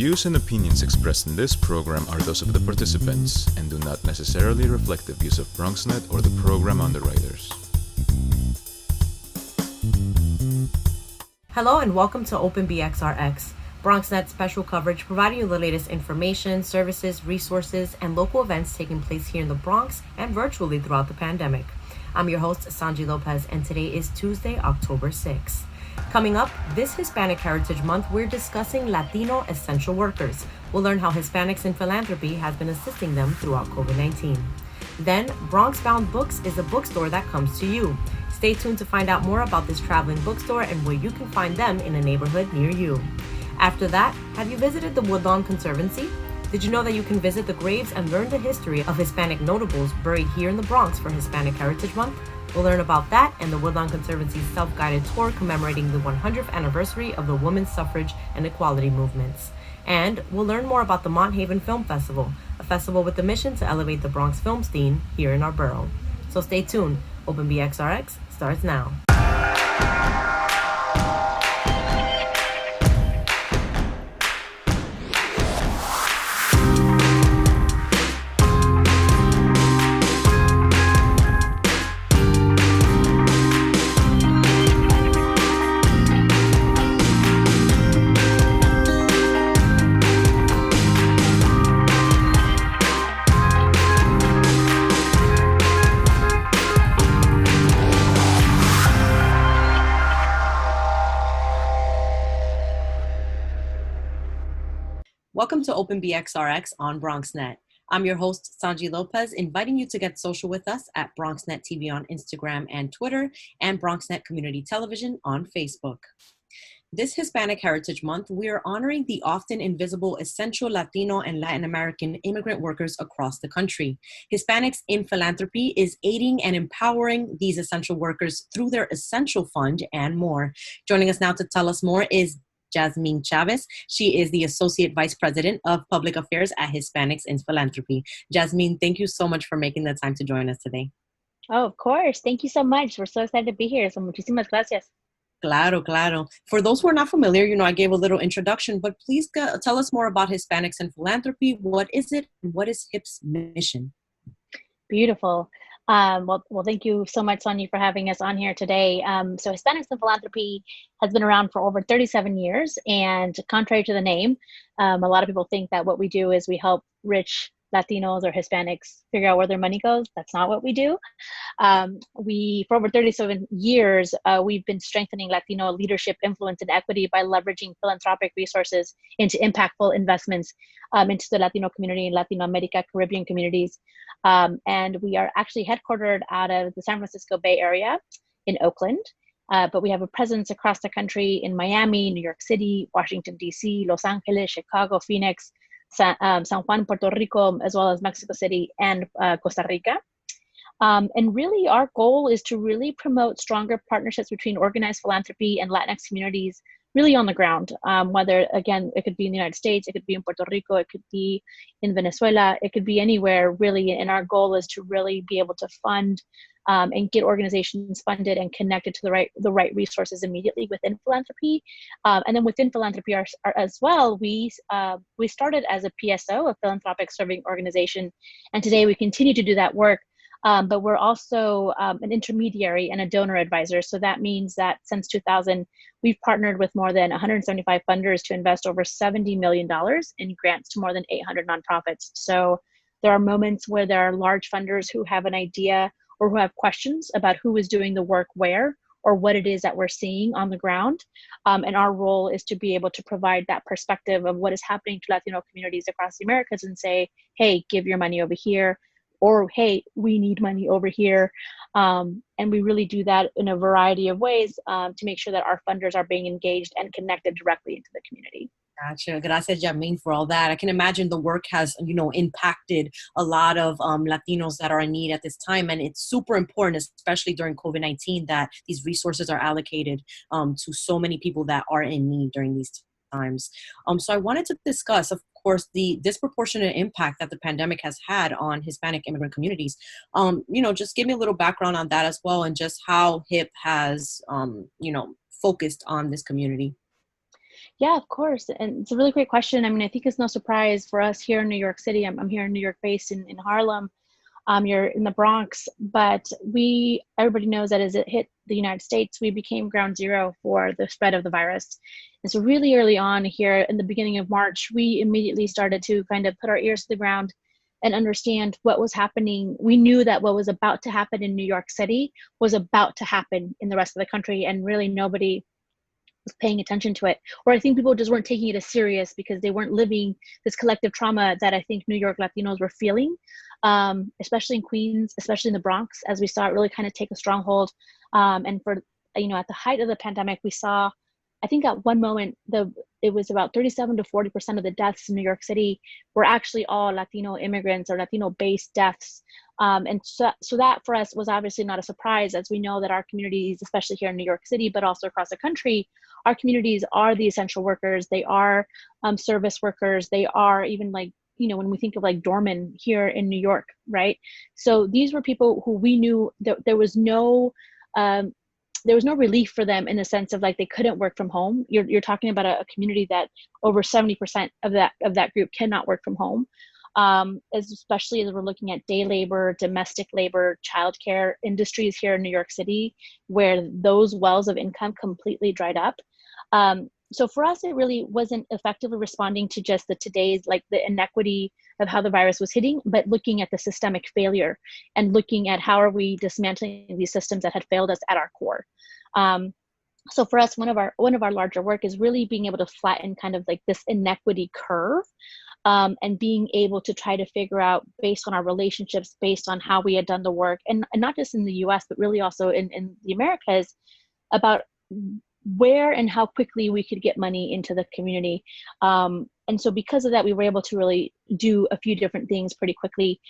views and opinions expressed in this program are those of the participants and do not necessarily reflect the views of BronxNet or the program underwriters. Hello and welcome to Open BXRx, BronxNet special coverage providing you the latest information, services, resources, and local events taking place here in the Bronx and virtually throughout the pandemic. I'm your host, Sonyi Lopez, and today is Tuesday, October 6th. Coming up, this Hispanic Heritage Month, we're discussing Latino essential workers. We'll learn how Hispanics in Philanthropy has been assisting them throughout COVID-19. Then, Bronx Bound Books is a bookstore that comes to you. Stay tuned to find out more about this traveling bookstore and where you can find them in a neighborhood near you. After that, have you visited the Woodlawn Conservancy? Did you know that you can visit the graves and learn the history of Hispanic notables buried here in the Bronx for Hispanic Heritage Month? We'll learn about that and the Woodlawn Conservancy's self-guided tour commemorating the 100th anniversary of the women's suffrage and equality movements. And we'll learn more about the Mont Film Festival, a festival with the mission to elevate the Bronx film scene here in our borough. So stay tuned. Open BXRx starts now. Welcome to Open BXRx on BronxNet. I'm your host, Sonyi Lopez, inviting you to get social with us at BronxNet TV on Instagram and Twitter, and BronxNet Community Television on Facebook. This Hispanic Heritage Month, we are honoring the often invisible essential Latino and Latin American immigrant workers across the country. Hispanics in Philanthropy is aiding and empowering these essential workers through their Essential Fund and more. Joining us now to tell us more is Jasmine Chavez. She is the Associate Vice President of Public Affairs at Hispanics in Philanthropy. Jasmine, thank you so much for making the time to join us today. Oh, of course. Thank you so much. We're so excited to be here. So muchísimas gracias. Claro, claro. For those who are not familiar, I gave a little introduction, but please tell us more about Hispanics in Philanthropy. What is it and what is HIP's mission? Beautiful. Well, thank you so much, Sonyi, for having us on here today. So Hispanics in Philanthropy has been around for over 37 years, and contrary to the name, a lot of people think that what we do is we help rich Latinos or Hispanics figure out where their money goes. That's not what we do. For over 37 years, we've been strengthening Latino leadership, influence, and equity by leveraging philanthropic resources into impactful investments into the Latino community in Latin America, Caribbean communities. And we are actually headquartered out of the San Francisco Bay Area in Oakland. But we have a presence across the country in Miami, New York City, Washington, D.C., Los Angeles, Chicago, Phoenix, San Juan, Puerto Rico, as well as Mexico City and Costa Rica. And really our goal is to really promote stronger partnerships between organized philanthropy and Latinx communities really on the ground, whether, again, it could be in the United States, it could be in Puerto Rico, it could be in Venezuela, it could be anywhere really. And our goal is to really be able to fund and get organizations funded and connected to the right resources immediately within philanthropy. And then within philanthropy as well, we started as a PSO, a philanthropic serving organization, and today we continue to do that work. But we're also an intermediary and a donor advisor. So that means that since 2000, we've partnered with more than 175 funders to invest over $70 million in grants to more than 800 nonprofits. So there are moments where there are large funders who have an idea or who have questions about who is doing the work where, or what it is that we're seeing on the ground. And our role is to be able to provide that perspective of what is happening to Latino communities across the Americas and say, hey, give your money over here, or hey, we need money over here. And we really do that in a variety of ways to make sure that our funders are being engaged and connected directly into the community. Gotcha. Gracias, Jazmín, for all that. I can imagine the work has, impacted a lot of Latinos that are in need at this time. And it's super important, especially during COVID-19, that these resources are allocated to so many people that are in need during these times. So I wanted to discuss, of course, the disproportionate impact that the pandemic has had on Hispanic immigrant communities. Just give me a little background on that as well, and just how HIP has, focused on this community. Yeah, of course. And it's a really great question. I mean, I think it's no surprise for us here in New York City. I'm here in New York based in Harlem. You're in the Bronx, but everybody knows that as it hit the United States, we became ground zero for the spread of the virus. And so really early on here in the beginning of March, we immediately started to kind of put our ears to the ground and understand what was happening. We knew that what was about to happen in New York City was about to happen in the rest of the country, and really nobody was paying attention to it. Or I think people just weren't taking it as serious because they weren't living this collective trauma that I think New York Latinos were feeling, especially in Queens, especially in the Bronx, as we saw it really kind of take a stronghold. And for, at the height of the pandemic, we saw, I think at one moment, it was about 37 to 40% of the deaths in New York City were actually all Latino immigrants or Latino-based deaths. And so that for us was obviously not a surprise, as we know that our communities, especially here in New York City, but also across the country, our communities are the essential workers. They are service workers. They are even when we think of doormen here in New York, right? So these were people who we knew that there was no relief for them in the sense of they couldn't work from home. You're talking about a community that over 70% of that group cannot work from home. Especially as we're looking at day labor, domestic labor, childcare industries here in New York City, where those wells of income completely dried up. So for us, it really wasn't effectively responding to just today's the inequity of how the virus was hitting, but looking at the systemic failure and looking at how are we dismantling these systems that had failed us at our core. So for us, one of our larger work is really being able to flatten kind of this inequity curve. And being able to try to figure out, based on our relationships, based on how we had done the work, and not just in the US, but really also in the Americas, about where and how quickly we could get money into the community. And so because of that, we were able to really do a few different things pretty quickly.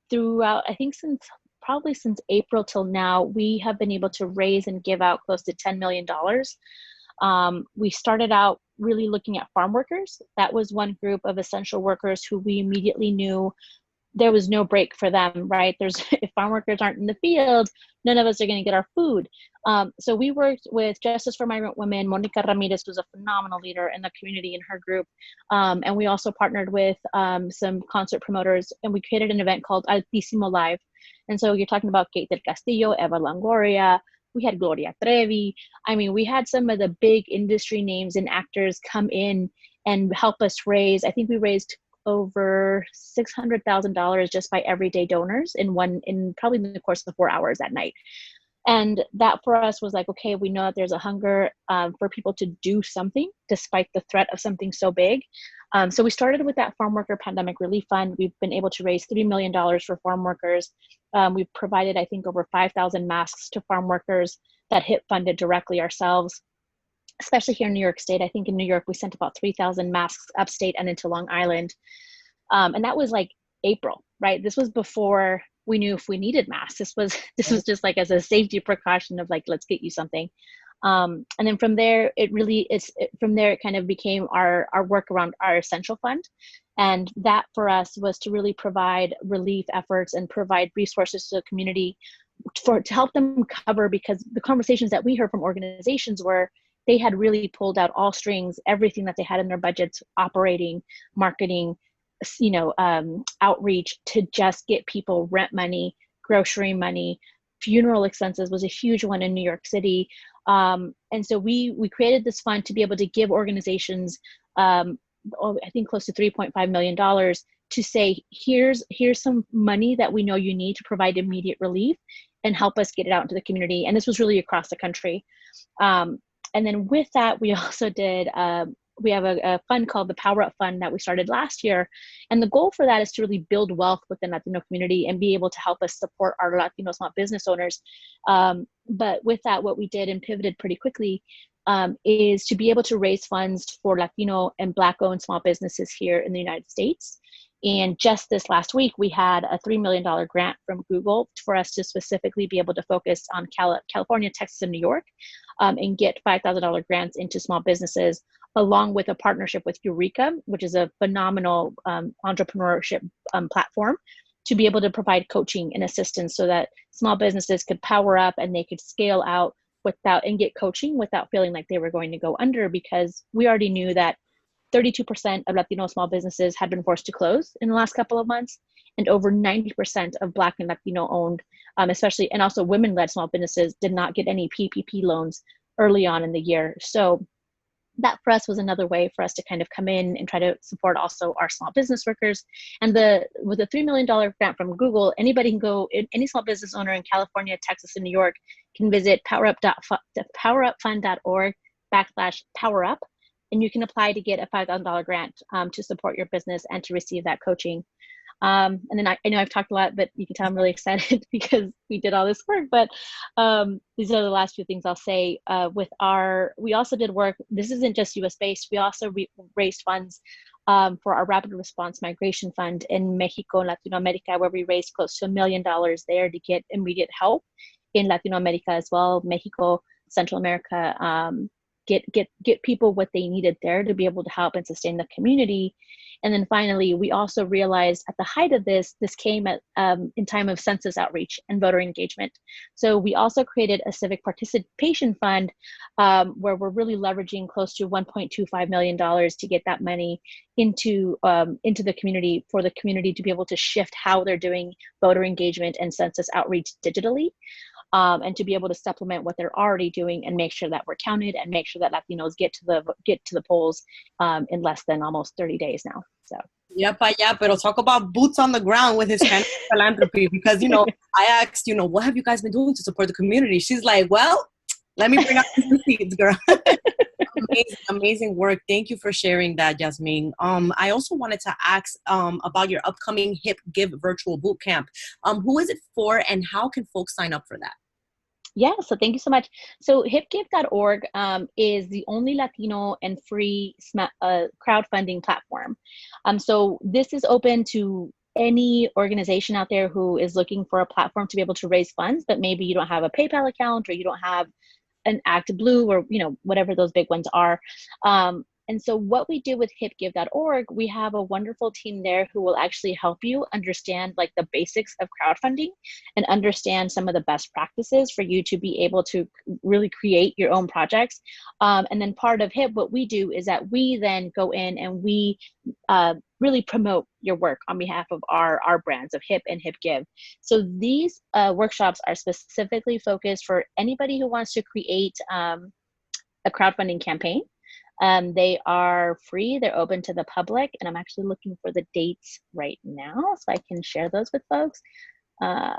Throughout, I think since April till now, we have been able to raise and give out close to $10 million. We started out really looking at farm workers. That was one group of essential workers who we immediately knew there was no break for them, right? If farm workers aren't in the field, none of us are going to get our food. So we worked with Justice for Migrant Women. Monica Ramirez was a phenomenal leader in the community in her group. And we also partnered with some concert promoters, and we created an event called Altísimo Live. And so you're talking about Kate del Castillo, Eva Longoria, we had Gloria Trevi. I mean, we had some of the big industry names and actors come in and help us raise. I think we raised over $600,000 just by everyday donors in probably in the course of 4 hours that night. And that for us was okay, we know that there's a hunger for people to do something despite the threat of something so big. So we started with that Farm Worker Pandemic Relief Fund. We've been able to raise $3 million for farm workers. We've provided, I think, over 5,000 masks to farm workers that HIP funded directly ourselves, especially here in New York State. I think in New York, we sent about 3,000 masks upstate and into Long Island. And that was April, right? This was before we knew if we needed masks. This was just as a safety precaution of let's get you something. And then from there, it kind of became our work around our essential fund. And that for us was to really provide relief efforts and provide resources to the community to help them cover, because the conversations that we heard from organizations were they had really pulled out all strings, everything that they had in their budgets, operating, marketing, outreach, to just get people rent money, grocery money. Funeral expenses was a huge one in New York City. And so we created this fund to be able to give organizations, I think close to $3.5 million, to say, here's some money that we know you need to provide immediate relief and help us get it out into the community. And this was really across the country. And then with that, we also did, we have a fund called the Power Up Fund that we started last year. And the goal for that is to really build wealth within the Latino community and be able to help us support our Latino small business owners. But with that, what we did and pivoted pretty quickly is to be able to raise funds for Latino and Black-owned small businesses here in the United States. And just this last week, we had a $3 million grant from Google for us to specifically be able to focus on California, Texas, and New York, and get $5,000 grants into small businesses, along with a partnership with Eureka, which is a phenomenal entrepreneurship platform, to be able to provide coaching and assistance so that small businesses could power up and they could scale out without and get coaching without feeling like they were going to go under, because we already knew that 32% of Latino small businesses had been forced to close in the last couple of months, and over 90% of Black and Latino owned, especially, and also women-led small businesses did not get any PPP loans early on in the year. So that for us was another way for us to kind of come in and try to support also our small business workers. And with a $3 million grant from Google, anybody can go, any small business owner in California, Texas, and New York can visit powerup.fund.org/powerup, and you can apply to get a $5,000 grant to support your business and to receive that coaching. And then I know I've talked a lot, but you can tell I'm really excited because we did all this work. But these are the last few things I'll say. We also did work. This isn't just US based. We also raised funds for our Rapid Response Migration Fund in Mexico and Latino America, where we raised close to $1 million there to get immediate help in Latino America as well, Mexico, Central America, get people what they needed there to be able to help and sustain the community. And then finally, we also realized at the height of this came at in time of census outreach and voter engagement. So we also created a civic participation fund where we're really leveraging close to $1.25 million to get that money into the community, for the community to be able to shift how they're doing voter engagement and census outreach digitally. And to be able to supplement what they're already doing and make sure that we're counted and make sure that Latinos get to the polls in less than almost 30 days now. So. Yeah, pero talk about boots on the ground with Hispanic philanthropy, because, I asked, what have you guys been doing to support the community? She's like, well, let me bring up the receipts, girl. Amazing work. Thank you for sharing that, Jazmín. I also wanted to ask about your upcoming Hip Give virtual boot camp. Who is it for, and how can folks sign up for that? Yeah, so thank you so much. So hipgive.org is the only Latino and free crowdfunding platform. So this is open to any organization out there who is looking for a platform to be able to raise funds, but maybe you don't have a PayPal account, or you don't have an ActBlue, or whatever those big ones are. And so what we do with hipgive.org, we have a wonderful team there who will actually help you understand like the basics of crowdfunding and understand some of the best practices for you to be able to really create your own projects. And then part of HIP, what we do is that we then go in and we really promote your work on behalf of our brands of HIP and HipGive. So these workshops are specifically focused for anybody who wants to create a crowdfunding campaign. They are free, they're open to the public, and I'm actually looking for the dates right now so I can share those with folks. Of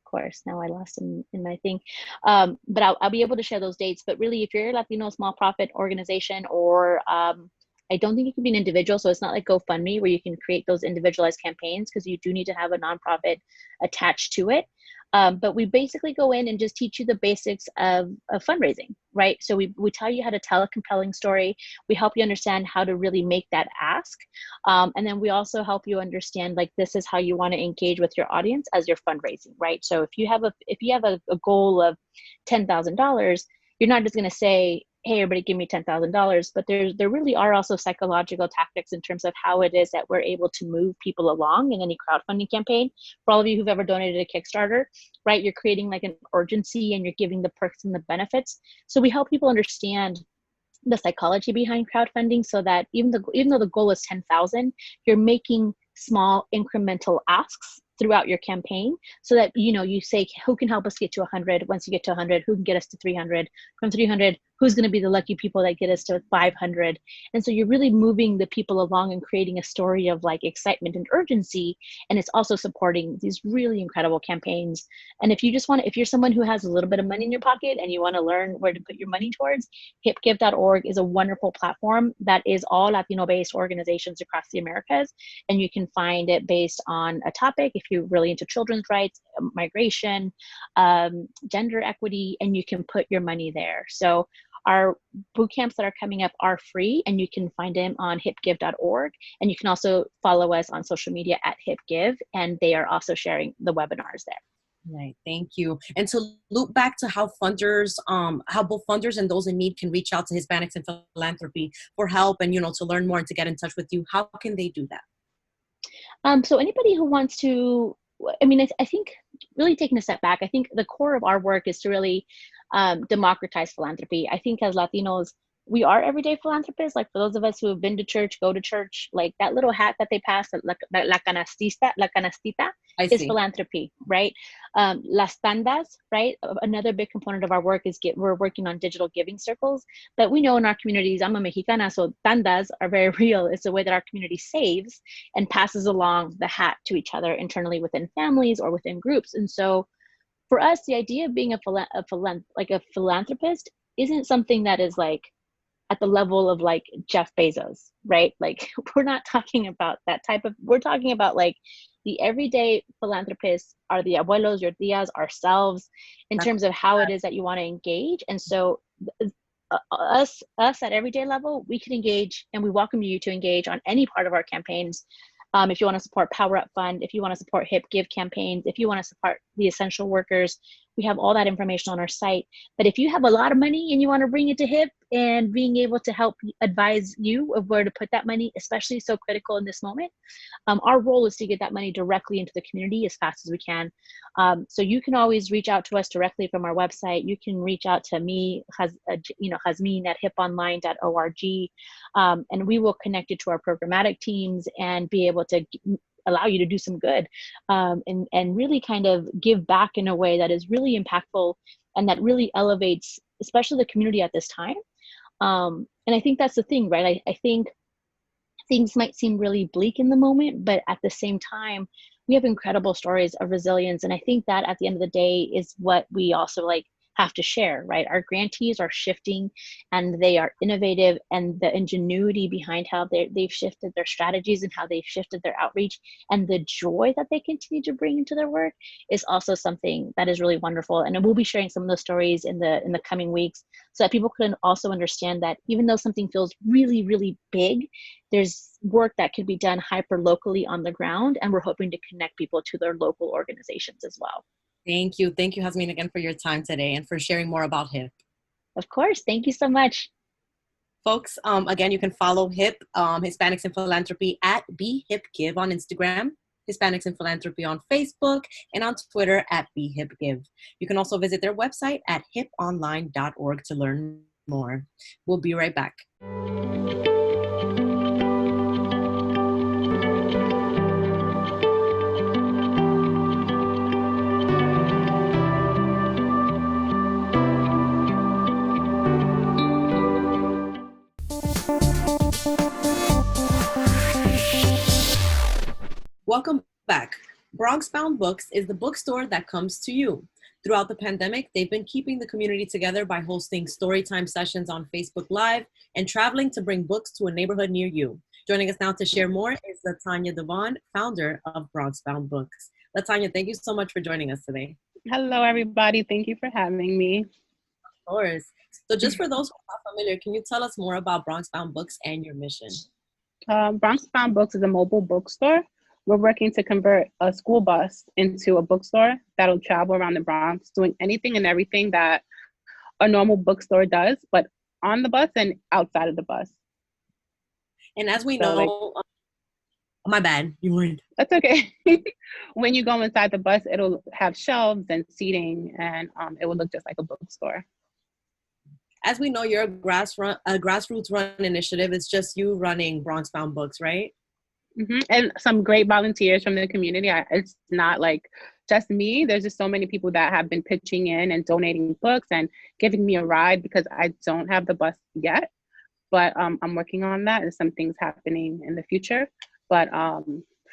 course, now I lost in my thing, but I'll be able to share those dates. But really, if you're a Latino small profit organization, or I don't think it can be an individual, so it's not like GoFundMe where you can create those individualized campaigns, because you do need to have a nonprofit attached to it. But we basically go in and just teach you the basics of fundraising, right? So we tell you how to tell a compelling story. We help you understand how to really make that ask. And then we also help you understand, like, this is how you want to engage with your audience as you're fundraising, right? So if you have a goal of $10,000, you're not just going to say, hey, everybody give me $10,000, but there really are also psychological tactics in terms of how it is that we're able to move people along in any crowdfunding campaign. For all of you who've ever donated a Kickstarter, right, you're creating like an urgency and you're giving the perks and the benefits. So we help people understand the psychology behind crowdfunding, so that even though the goal is 10,000, you're making small incremental asks throughout your campaign, so that you say, who can help us get to 100? Once you get to 100, who can get us to 300? From 300, who's going to be the lucky people that get us to 500? And so you're really moving the people along and creating a story of like excitement and urgency. And it's also supporting these really incredible campaigns. And if you're someone who has a little bit of money in your pocket and you want to learn where to put your money towards, hipgive.org is a wonderful platform that is all Latino-based organizations across the Americas. And you can find it based on a topic, if you're really into children's rights, migration, gender equity, and you can put your money there. So our boot camps that are coming up are free, and you can find them on hipgive.org. And you can also follow us on social media at hipgive, and they are also sharing the webinars there. Right, thank you. And to loop back to how both funders and those in need can reach out to Hispanics and Philanthropy for help and, to learn more and to get in touch with you, how can they do that? So anybody who wants to, I think really taking a step back, I think the core of our work is to really democratize philanthropy. I think as Latinos, we are everyday philanthropists. Like for those of us who have been to church, go to church, like that little hat that they pass, la canastita is philanthropy, right? Las tandas, right? Another big component of our work is we're working on digital giving circles. But we know in our communities, I'm a Mexicana, so tandas are very real. It's a way that our community saves and passes along the hat to each other internally within families or within groups. And so for us, the idea of being a philanthropist isn't something that is like at the level of like Jeff Bezos, right? Like we're not talking about that type of, we're talking about like the everyday philanthropists are the abuelos, your tias, ourselves, in terms of how it is that you want to engage. And so us at everyday level, we can engage, and we welcome you to engage on any part of our campaigns. If you want to support Power Up Fund, if you want to support HIP Give campaigns, if you want to support the essential workers, we have all that information on our site. But if you have a lot of money and you want to bring it to HIP, and being able to help advise you of where to put that money, especially so critical in this moment, our role is to get that money directly into the community as fast as we can. So you can always reach out to us directly from our website. You can reach out to me, Jazmín at hiponline.org, and we will connect you to our programmatic teams and be able to allow you to do some good, and really kind of give back in a way that is really impactful and that really elevates, especially the community at this time. And I think that's the thing, right? I think things might seem really bleak in the moment, but at the same time, we have incredible stories of resilience. And I think that at the end of the day is what we also like have to share, right? Our grantees are shifting and they are innovative, and the ingenuity behind how they've shifted their strategies and how they've shifted their outreach and the joy that they continue to bring into their work is also something that is really wonderful. And we'll be sharing some of those stories in the coming weeks so that people can also understand that even though something feels really, really big, there's work that can be done hyper locally on the ground. And we're hoping to connect people to their local organizations as well. Thank you. Thank you, Jazmín, again for your time today and for sharing more about HIP. Of course. Thank you so much. Folks, again, you can follow HIP, Hispanics in Philanthropy, at BHIPGive on Instagram, Hispanics in Philanthropy on Facebook, and on Twitter at BHIPGive. You can also visit their website at hiponline.org to learn more. We'll be right back. Welcome back. Bronx Bound Books is the bookstore that comes to you. Throughout the pandemic, they've been keeping the community together by hosting storytime sessions on Facebook Live and traveling to bring books to a neighborhood near you. Joining us now to share more is Latanya Devaughn, founder of Bronx Bound Books. Latanya, thank you so much for joining us today. Hello, everybody. Thank you for having me. Of course. So just for those who are not familiar, can you tell us more about Bronx Bound Books and your mission? Bronx Bound Books is a mobile bookstore. We're working to convert a school bus into a bookstore that'll travel around the Bronx, doing anything and everything that a normal bookstore does, but on the bus and outside of the bus. And as we know, my bad, you weren't. That's okay. When you go inside the bus, it'll have shelves and seating, and it will look just like a bookstore. As we know, you're a grassroots run initiative. It's just you running Bronx Bound Books, right? Mm-hmm. And some great volunteers from the community. It's not like just me. There's just so many people that have been pitching in and donating books and giving me a ride because I don't have the bus yet. But I'm working on that. There's some things happening in the future. But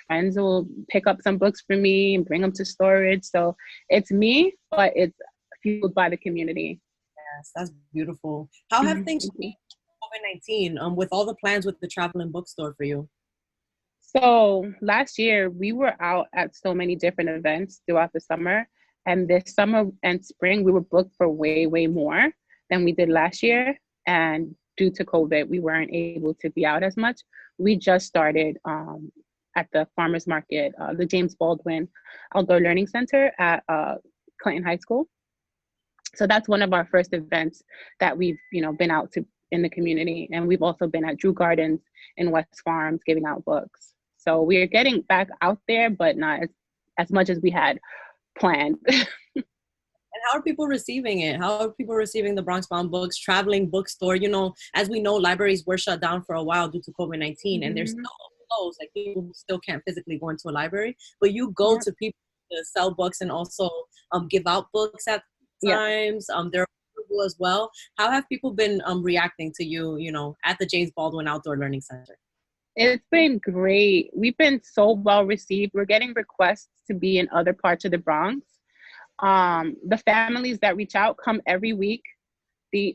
friends will pick up some books for me and bring them to storage. So it's me, but it's fueled by the community. Yes, that's beautiful. How have things changed COVID-19 with all the plans with the traveling bookstore for you? So last year, we were out at so many different events throughout the summer. And this summer and spring, we were booked for way, way more than we did last year. And due to COVID, we weren't able to be out as much. We just started at the farmers market, the James Baldwin Outdoor Learning Center at Clinton High School. So that's one of our first events that we've, been out to in the community. And we've also been at Drew Gardens in West Farms giving out books. So we are getting back out there, but not as much as we had planned. And how are people receiving it? How are people receiving the Bronx Bound books, traveling bookstore? You know, as we know, libraries were shut down for a while due to COVID-19, and they're Mhm. still closed. Like, people still can't physically go into a library, but you go Yep. to people to sell books and also give out books at Yep. times. They're available as well. How have people been reacting to you, you know, at the James Baldwin Outdoor Learning Center? It's been great. We've been so well received. We're getting requests to be in other parts of the Bronx. The families that reach out come every week.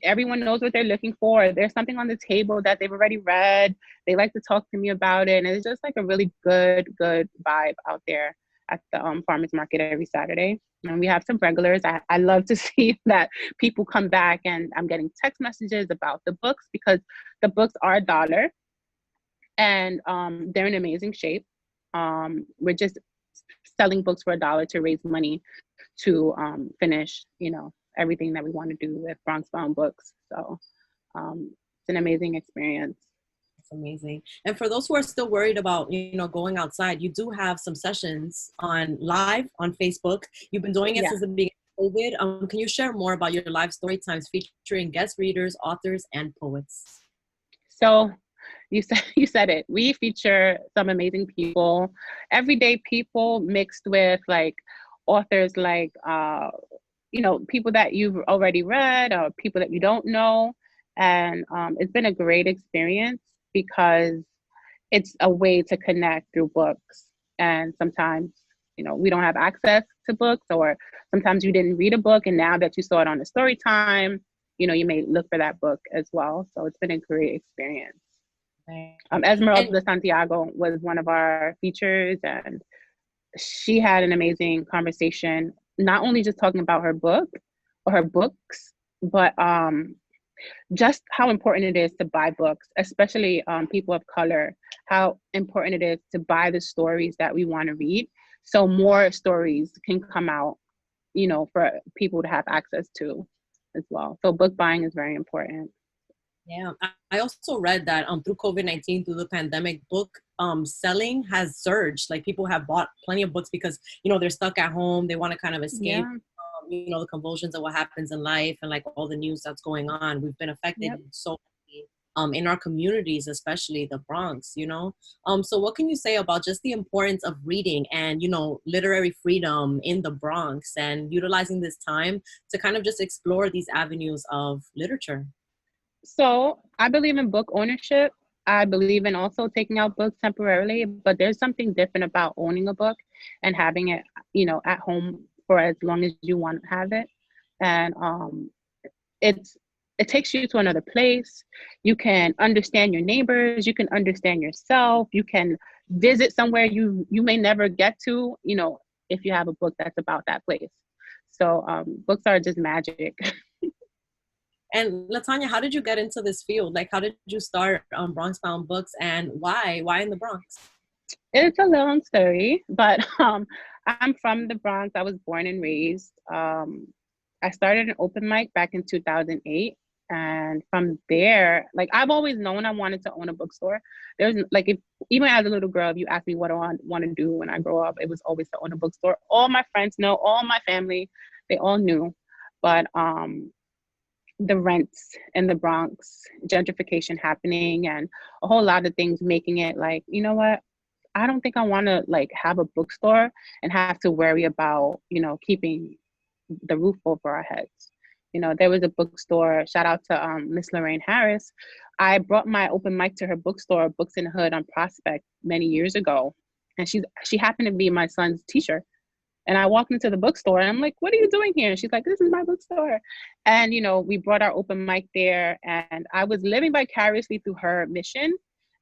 Everyone knows what they're looking for. There's something on the table that they've already read. They like to talk to me about it. And it's just like a really good vibe out there at the farmers market every Saturday. And we have some regulars. I love to see that people come back, and I'm getting text messages about the books because the books are $1 and they're in amazing shape. We're just selling books for $1 to raise money to finish, you know, everything that we want to do with Bronx Bound books. So it's an amazing experience. It's amazing. And for those who are still worried about, you know, going outside, you do have some sessions on live on Facebook. You've been doing it since the beginning of COVID. Can you share more about your live story times featuring guest readers, authors, and poets? So you said it. We feature some amazing people, everyday people mixed with like authors, like you know, people that you've already read or people that you don't know. And it's been a great experience because it's a way to connect through books. And sometimes, you know, we don't have access to books, or sometimes you didn't read a book and now that you saw it on a story time, you know, you may look for that book as well. So it's been a great experience. Esmeralda Santiago was one of our features, and she had an amazing conversation, not only just talking about her book or her books, but just how important it is to buy books, especially people of color, how important it is to buy the stories that we want to read, so more stories can come out, you know, for people to have access to as well. So book buying is very important. Yeah, I also read that through COVID-19, through the pandemic, book selling has surged. Like, people have bought plenty of books because, you know, they're stuck at home. They want to kind of escape, you know, the convulsions of what happens in life and like all the news that's going on. We've been affected so in our communities, especially the Bronx, you know. So what can you say about just the importance of reading and, you know, literary freedom in the Bronx and utilizing this time to kind of just explore these avenues of literature? So I believe in book ownership. I believe in also taking out books temporarily, but there's something different about owning a book and having it, you know, at home for as long as you want to have it. And it takes you to another place. You can understand your neighbors. You can understand yourself. You can visit somewhere you may never get to, you know, if you have a book that's about that place. So books are just magic. And Latanya, how did you get into this field? Like, how did you start Bronx Bound Books, and why? Why in the Bronx? It's a long story, but I'm from the Bronx. I was born and raised. I started an open mic back in 2008. And from there, like, I've always known I wanted to own a bookstore. There's like, even as a little girl, if you ask me what do I want to do when I grow up, it was always to own a bookstore. All my friends know, all my family, they all knew. But the rents in the Bronx, gentrification happening, and a whole lot of things making it like, you know what? I don't think I want to like have a bookstore and have to worry about, you know, keeping the roof over our heads. You know, there was a bookstore, shout out to Miss Lorraine Harris. I brought my open mic to her bookstore, Books in the Hood on Prospect, many years ago. And she happened to be my son's teacher. And I walked into the bookstore and I'm like, what are you doing here? And she's like, this is my bookstore. And, you know, we brought our open mic there, and I was living vicariously through her mission.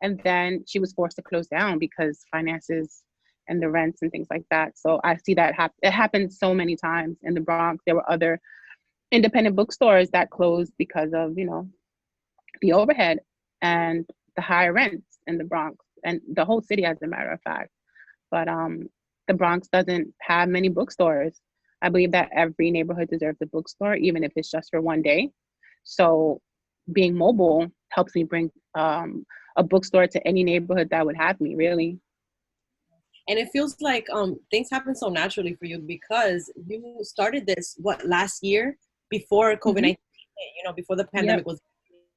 And then she was forced to close down because finances and the rents and things like that. So I see that it happened so many times in the Bronx. There were other independent bookstores that closed because of, you know, the overhead and the high rents in the Bronx and the whole city, as a matter of fact. But the Bronx doesn't have many bookstores. I believe that every neighborhood deserves a bookstore, even if it's just for one day. So being mobile helps me bring a bookstore to any neighborhood that would have me, really. And it feels like things happen so naturally for you because you started this, last year before COVID-19, before the pandemic was.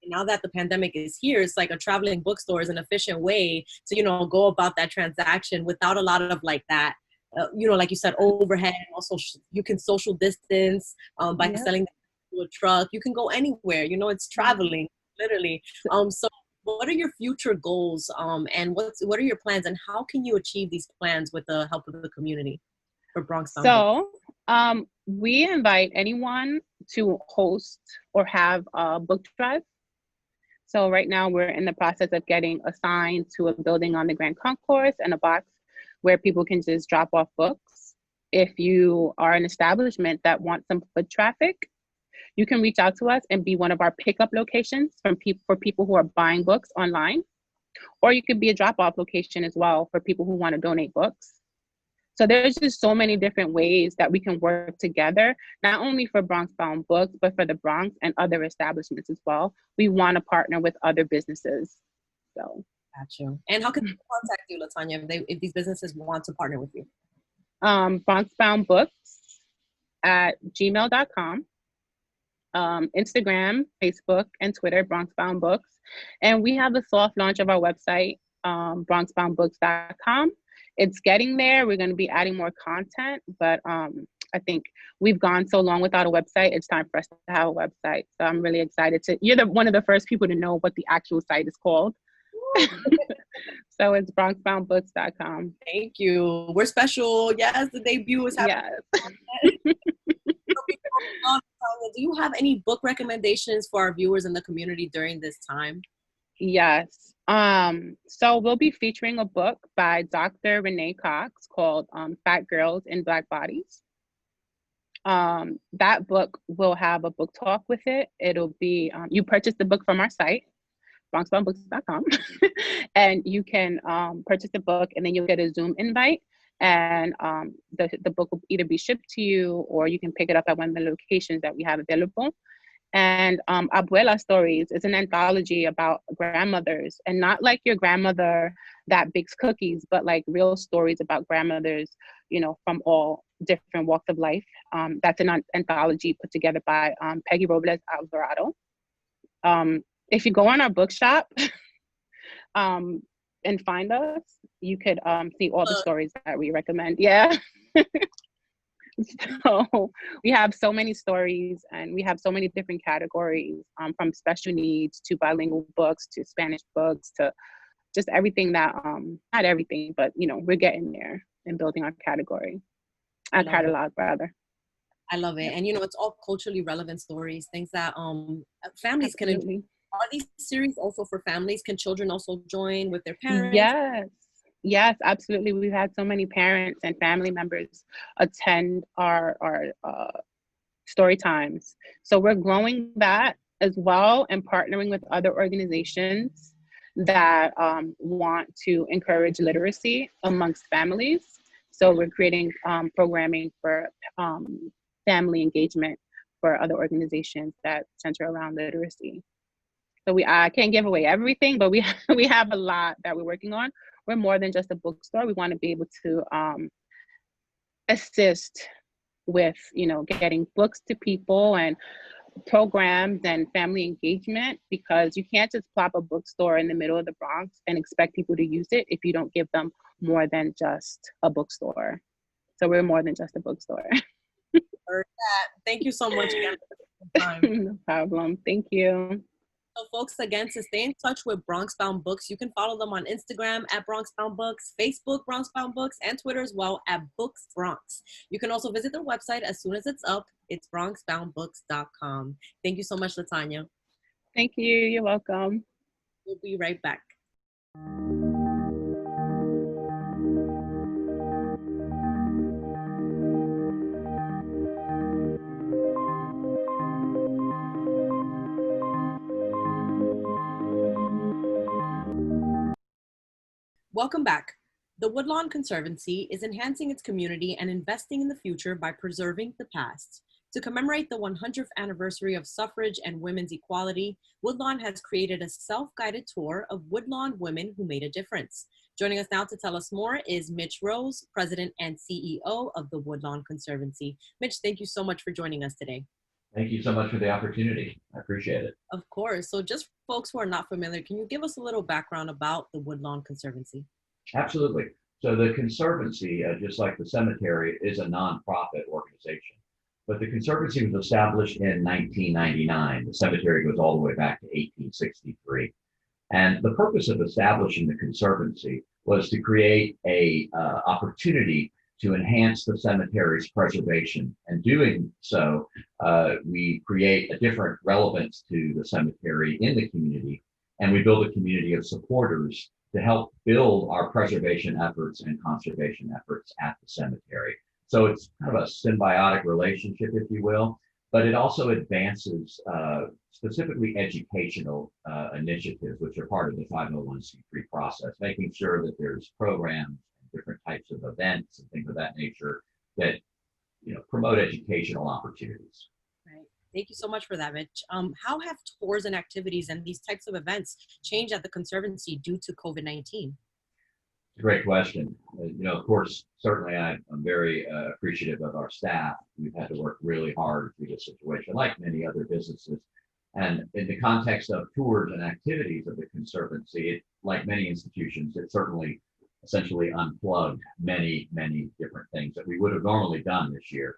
Now that the pandemic is here, it's like a traveling bookstore is an efficient way to, go about that transaction without a lot of like that, like you said, overhead. Also, you can social distance by selling to a truck. You can go anywhere, it's traveling, literally. So what are your future goals and what are your plans and how can you achieve these plans with the help of the community for Bronx Bound Books? We invite anyone to host or have a book drive. So right now we're in the process of getting assigned to a building on the Grand Concourse and a box where people can just drop off books. If you are an establishment that wants some foot traffic, you can reach out to us and be one of our pickup locations for people who are buying books online. Or you could be a drop-off location as well for people who want to donate books. So there's just so many different ways that we can work together, not only for Bronx Bound Books, but for the Bronx and other establishments as well. We want to partner with other businesses. So. Gotcha. And how can they contact you, Latanya, if these businesses want to partner with you? BronxBoundBooks@gmail.com. Instagram, Facebook, and Twitter, Bronx Bound Books. And we have a soft launch of our website, BronxBoundBooks.com. It's getting there. We're going to be adding more content, but I think we've gone so long without a website. It's time for us to have a website. So I'm really excited you're one of the first people to know what the actual site is called. So it's BronxBoundBooks.com. Thank you. We're special. Yes, the debut is happening. Yes. Do you have any book recommendations for our viewers in the community during this time? Yes. So we'll be featuring a book by Dr. Renee Cox called Fat Girls in Black Bodies. That book will have a book talk with it. It'll be, you purchase the book from our site, BronxBoundBooks.com, and you can purchase the book and then you'll get a Zoom invite. And the book will either be shipped to you or you can pick it up at one of the locations that we have available. And Abuela Stories is an anthology about grandmothers, and not like your grandmother that bakes cookies, but like real stories about grandmothers, from all different walks of life. That's an anthology put together by Peggy Robles Alvarado. If you go on our bookshop and find us, you could see all the stories that we recommend. Yeah. So we have so many stories and we have so many different categories, from special needs to bilingual books to Spanish books to just everything that, not everything, but we're getting there and building our catalog rather. I love it. And it's all culturally relevant stories, things that families can enjoy. Are these series also for families? Can children also join with their parents? Yes, absolutely. We've had so many parents and family members attend our story times. So we're growing that as well and partnering with other organizations that want to encourage literacy amongst families. So we're creating programming for family engagement for other organizations that center around literacy. So I can't give away everything, but we have a lot that we're working on. We're more than just a bookstore. We want to be able to assist with, getting books to people and programs and family engagement, because you can't just plop a bookstore in the middle of the Bronx and expect people to use it if you don't give them more than just a bookstore. So we're more than just a bookstore. Thank you so much again for the time. No problem. Thank you. So folks, again, to stay in touch with Bronx Bound Books, you can follow them on Instagram at Bronx Bound Books, Facebook Bronx Bound Books, and Twitter as well at Books Bronx. You can also visit their website as soon as it's up. It's BronxBoundBooks.com. Thank you so much, Latanya. Thank you. You're welcome. We'll be right back. Welcome back. The Woodlawn Conservancy is enhancing its community and investing in the future by preserving the past. To commemorate the 100th anniversary of suffrage and women's equality, Woodlawn has created a self-guided tour of Woodlawn women who made a difference. Joining us now to tell us more is Mitch Rose, President and CEO of the Woodlawn Conservancy. Mitch, thank you so much for joining us today. Thank you so much for the opportunity. I appreciate it. Of course. So just for folks who are not familiar, can you give us a little background about the Woodlawn Conservancy? Absolutely. So the Conservancy, just like the cemetery, is a nonprofit organization. But the Conservancy was established in 1999. The cemetery goes all the way back to 1863. And the purpose of establishing the Conservancy was to create a opportunity to enhance the cemetery's preservation. And doing so, we create a different relevance to the cemetery in the community. And we build a community of supporters to help build our preservation efforts and conservation efforts at the cemetery. So it's kind of a symbiotic relationship, if you will, but it also advances specifically educational initiatives, which are part of the 501c3 process, making sure that there's programs, different types of events and things of that nature that promote educational opportunities. Right. Thank you so much for that, Mitch. How have tours and activities and these types of events changed at the Conservancy due to COVID-19? Great question. Of course, certainly I'm very appreciative of our staff. We've had to work really hard through this situation, like many other businesses. And in the context of tours and activities of the Conservancy, like many institutions, it certainly essentially unplugged many, many different things that we would have normally done this year.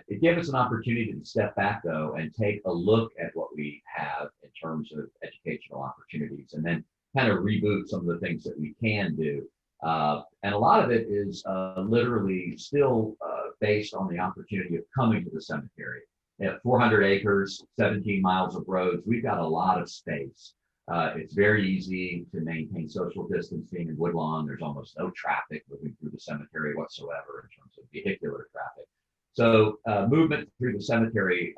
It gave us an opportunity to step back, though, and take a look at what we have in terms of educational opportunities, and then kind of reboot some of the things that we can do. And a lot of it is literally still based on the opportunity of coming to the cemetery. At 400 acres, 17 miles of roads, we've got a lot of space. It's very easy to maintain social distancing in Woodlawn. There's almost no traffic moving through the cemetery whatsoever in terms of vehicular traffic. So movement through the cemetery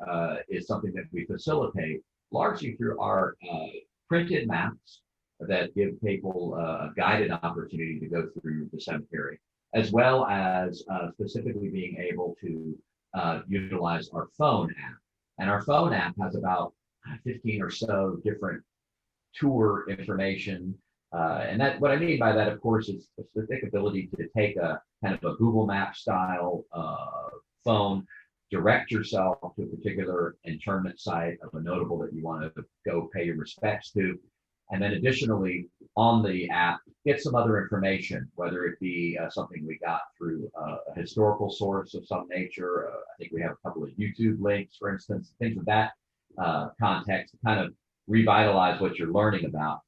is something that we facilitate largely through our printed maps that give people a guided opportunity to go through the cemetery, as well as specifically being able to utilize our phone app. And our phone app has about 15 or so different tour information. And that, what I mean by that, of course, is the specific ability to take a kind of a Google Map style phone, direct yourself to a particular interment site of a notable that you want to go pay your respects to. And then additionally, on the app, get some other information, whether it be something we got through a historical source of some nature. I think we have a couple of YouTube links, for instance, things of that context to kind of revitalize what you're learning about.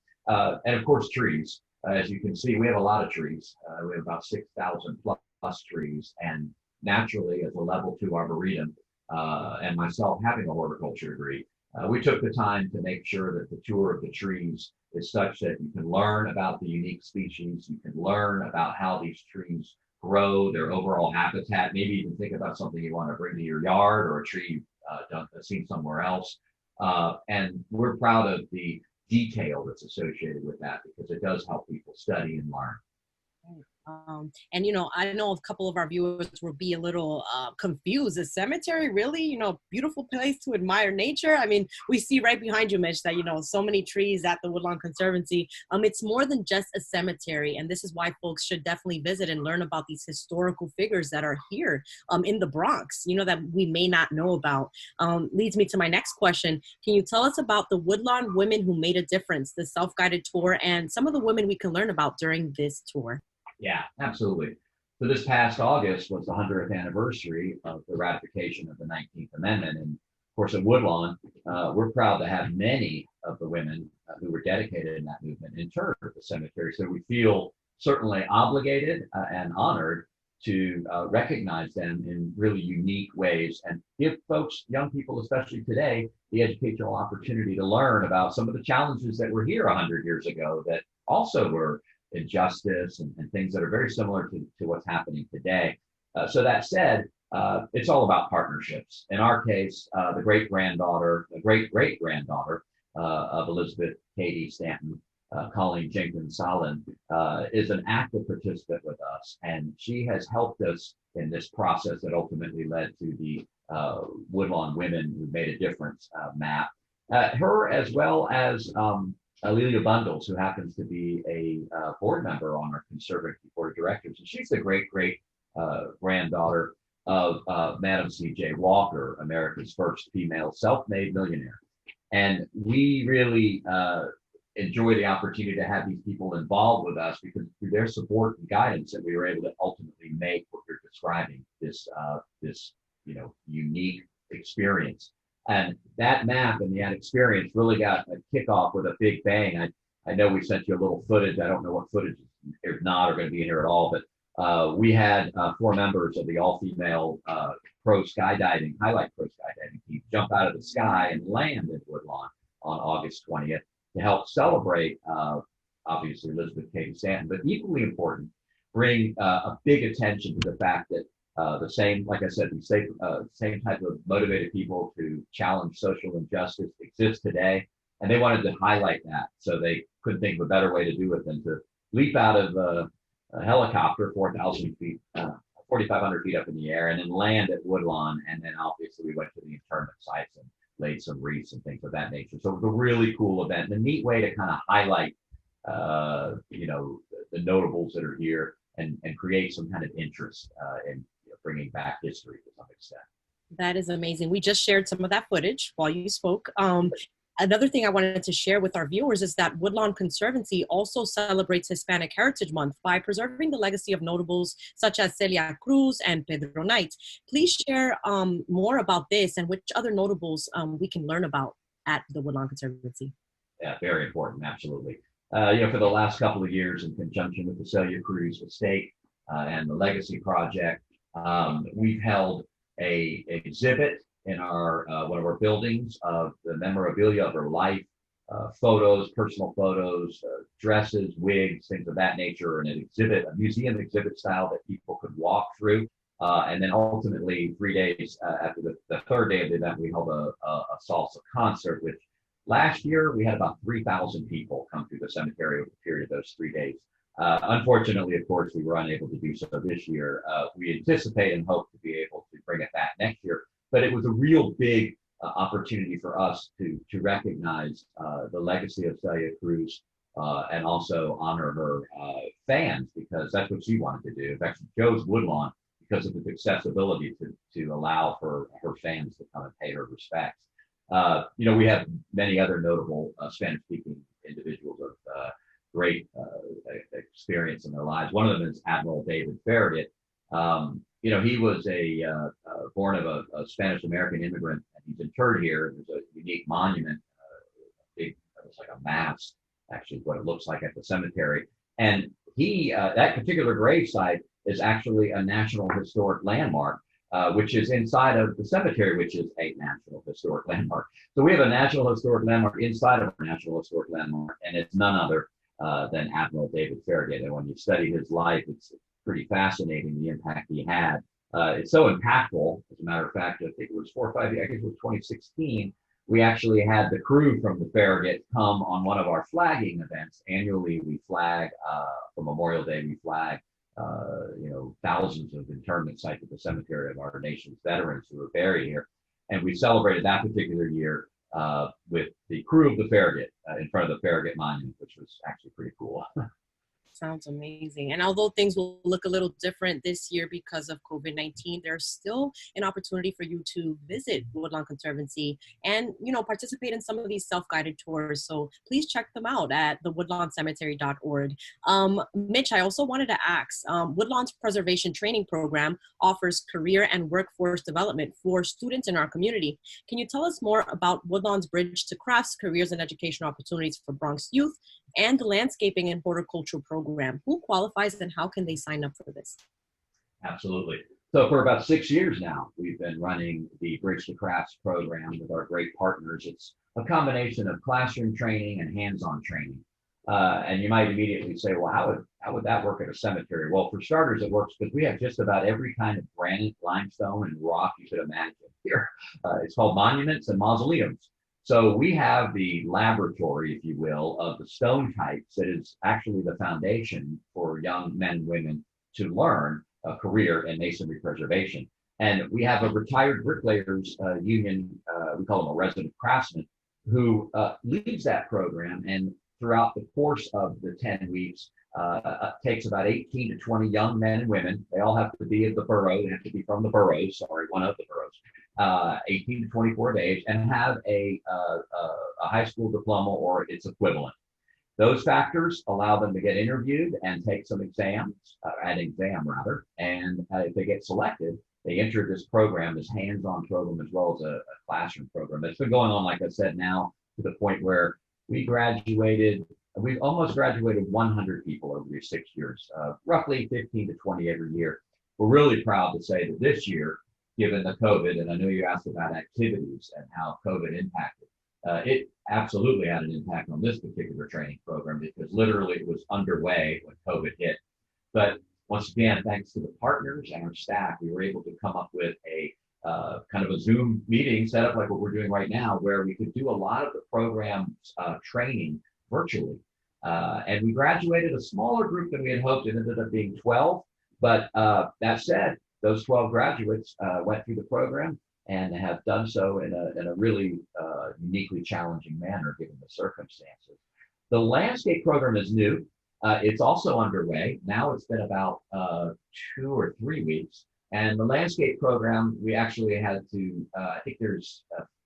And of course, trees. As you can see, we have a lot of trees. We have about 6,000 plus trees. And naturally, as a level 2 arboretum, and myself having a horticulture degree, we took the time to make sure that the tour of the trees is such that you can learn about the unique species, you can learn about how these trees grow, their overall habitat, maybe even think about something you want to bring to your yard or a tree you've seen somewhere else. And we're proud of the detail that's associated with that because it does help people study and learn. And I know a couple of our viewers will be a little confused. Is cemetery really, beautiful place to admire nature? I mean, we see right behind you, Mitch, that, so many trees at the Woodlawn Conservancy. It's more than just a cemetery. And this is why folks should definitely visit and learn about these historical figures that are here in the Bronx, that we may not know about. Leads me to my next question. Can you tell us about the Woodlawn Women Who Made a Difference, the self-guided tour, and some of the women we can learn about during this tour? Yeah, absolutely. So this past August was the 100th anniversary of the ratification of the 19th Amendment. And of course, at Woodlawn, we're proud to have many of the women who were dedicated in that movement interred at the cemetery. So we feel certainly obligated and honored to recognize them in really unique ways and give folks, young people, especially today, the educational opportunity to learn about some of the challenges that were here 100 years ago that also were injustice and things that are very similar to what's happening today. So that said, it's all about partnerships. In our case, the great-granddaughter of Elizabeth Cady Stanton, Colleen Jenkins Solon, is an active participant with us, and she has helped us in this process that ultimately led to the Woodlawn Women Who Made a Difference map. Her, as well as Amelia Bundles, who happens to be a board member on our conservative board of directors. And she's the great granddaughter of Madam C.J. Walker, America's first female self-made millionaire. And we really enjoy the opportunity to have these people involved with us, because through their support and guidance that we were able to ultimately make what you're describing, this unique experience. And that map and that experience really got a kickoff with a big bang. I know we sent you a little footage. I don't know what footage is not or going to be in here at all, but we had 4 members of the all-female pro skydiving team jump out of the sky and land at Woodlawn on August 20th to help celebrate, obviously, Elizabeth Cady Stanton, but equally important, bring a big attention to the fact that the same, like I said, the same type of motivated people to challenge social injustice exists today. And they wanted to highlight that. So they couldn't think of a better way to do it than to leap out of a helicopter, 4,000 feet, 4,500 feet up in the air, and then land at Woodlawn. And then obviously we went to the internment sites and laid some wreaths and things of that nature. So it was a really cool event, and a neat way to kind of highlight, the notables that are here and create some kind of interest in bringing back history to some extent. That is amazing. We just shared some of that footage while you spoke. Another thing I wanted to share with our viewers is that Woodlawn Conservancy also celebrates Hispanic Heritage Month by preserving the legacy of notables such as Celia Cruz and Pedro Knight. Please share more about this and which other notables we can learn about at the Woodlawn Conservancy. Yeah, very important, absolutely. For the last couple of years, in conjunction with the Celia Cruz estate and the Legacy Project, we've held a exhibit in our one of our buildings of the memorabilia of her life, photos, personal photos, dresses, wigs, things of that nature, and an exhibit, a museum exhibit style that people could walk through. And then ultimately, 3 days after the third day of the event, we held a salsa concert, which last year we had about 3,000 people come through the cemetery over the period of those 3 days. Unfortunately, of course, we were unable to do so this year. We anticipate and hope to be able to bring it back next year. But it was a real big opportunity for us to recognize the legacy of Celia Cruz and also honor her fans, because that's what she wanted to do. In fact, she chose Woodlawn because of its accessibility to allow for her fans to come and pay her respects. We have many other notable Spanish-speaking individuals of great experience in their lives. One of them is Admiral David Farragut. He was born of a Spanish-American immigrant, and he's interred here. There's a unique monument, it's like a mast, actually, what it looks like at the cemetery. And that particular gravesite is actually a National Historic Landmark, which is inside of the cemetery, which is a National Historic Landmark. So we have a National Historic Landmark inside of a National Historic Landmark, and it's none other than Admiral David Farragut. And when you study his life, it's pretty fascinating, the impact he had. It's so impactful. As a matter of fact, I think it was 4 or 5 years, I guess it was 2016, we actually had the crew from the Farragut come on one of our flagging events. Annually, we flag, for Memorial Day, we flag, thousands of internment sites at the cemetery of our nation's veterans who are buried here. And we celebrated that particular year with the crew of the Farragut in front of the Farragut Monument, which was actually pretty cool. Sounds amazing. And although things will look a little different this year because of COVID-19, there's still an opportunity for you to visit Woodlawn Conservancy and, participate in some of these self-guided tours. So please check them out at thewoodlawncemetery.org. Mitch, I also wanted to ask, Woodlawn's Preservation Training Program offers career and workforce development for students in our community. Can you tell us more about Woodlawn's Bridge to Crafts careers and educational opportunities for Bronx youth and the landscaping and horticultural program? Who qualifies and how can they sign up for this? Absolutely. So for about 6 years now, we've been running the Bridge to Crafts program with our great partners. It's a combination of classroom training and hands-on training. And you might immediately say, well, how would that work at a cemetery? Well, for starters, it works because we have just about every kind of granite, limestone, and rock you could imagine here. It's called monuments and mausoleums. So we have the laboratory, if you will, of the stone types that is actually the foundation for young men and women to learn a career in masonry preservation. And we have a retired bricklayers union, we call them a resident craftsman, who leads that program. And throughout the course of the 10 weeks, takes about 18 to 20 young men and women. They all have to be of the borough. They have to be from the boroughs, one of the boroughs, 18 to 24 of age, and have a high school diploma or its equivalent. Those factors allow them to get interviewed and take some exams, and if they get selected, they enter this program, this hands-on program, as well as a classroom program. It's been going on, like I said, now to the point where we've almost graduated 100 people over these 6 years, roughly 15 to 20 every year. We're really proud to say that this year, given the COVID, and I know you asked about activities and how COVID impacted, it absolutely had an impact on this particular training program because literally it was underway when COVID hit. But once again, thanks to the partners and our staff, we were able to come up with a kind of a Zoom meeting set up like what we're doing right now, where we could do a lot of the program's training virtually. And we graduated a smaller group than we had hoped. It ended up being 12. But that said, those 12 graduates went through the program and have done so in a really uniquely challenging manner given the circumstances. The landscape program is new. It's also underway. Now it's been about 2 or 3 weeks. And the landscape program, we actually had to, I think there's